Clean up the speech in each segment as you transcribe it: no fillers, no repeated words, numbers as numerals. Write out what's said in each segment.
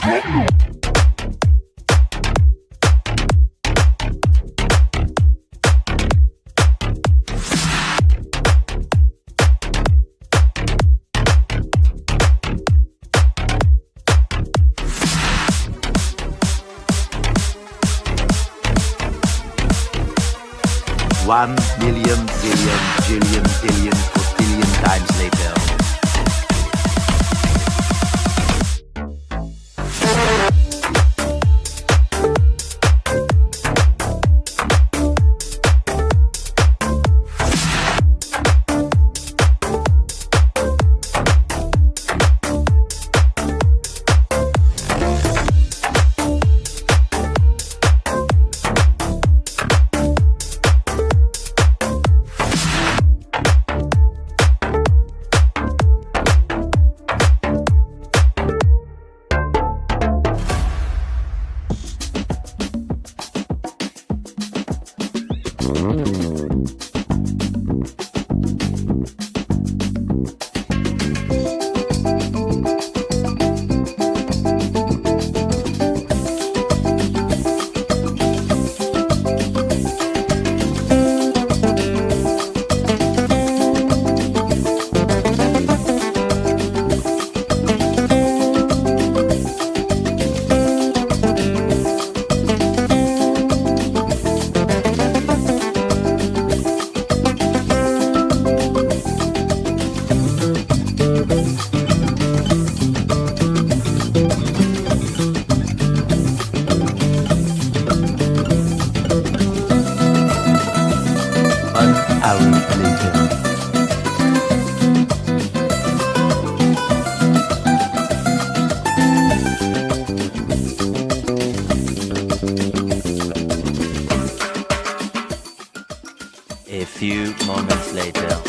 1 million, zillion, jillion, billion, quadrillion times later. A few moments later.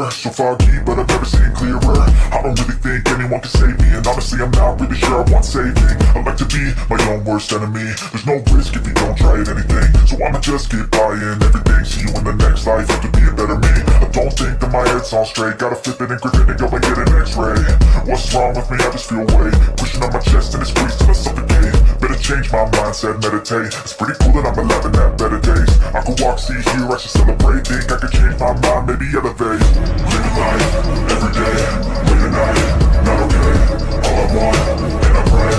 So foggy, but I've never seen clearer. I don't really think anyone can save me, and honestly I'm not really sure I want saving. I like to be my own worst enemy. There's no risk if you don't try at anything, so I'ma just keep buying everything. See you in the next life, have to be a better me. I don't think that my head's on straight. Gotta flip it and grip it and go and get an x-ray. What's wrong with me? I just feel weight pushing on my chest and it squeezes till I suffocate. Better change my mindset, meditate. It's pretty cool that I'm alive and have better days. I could walk, see, hear, I should celebrate. Think I could change my mind, maybe elevate. Living life, every day, late at night, not okay. All I want, and I pray,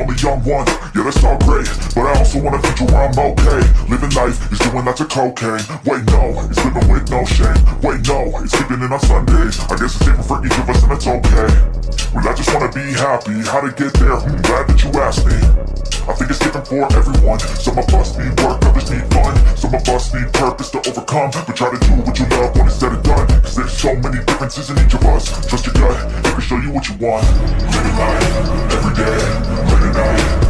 only young one. Yeah, that's all great, but I also want a future where I'm okay. Living life is doing lots of cocaine. Wait, no, it's living with no shame. Wait, no, it's sleeping in on Sundays. I guess it's different for each of us and it's okay. Well, I just wanna be happy. How to get there? Glad that you asked me. I think it's different for everyone. Some of us need work, others need fun. Some of us need purpose to overcome. But try to do what you love when it's said and done. Cause there's so many differences in each of us. Trust your gut, it can show you what you want. Living life, every day, late at night.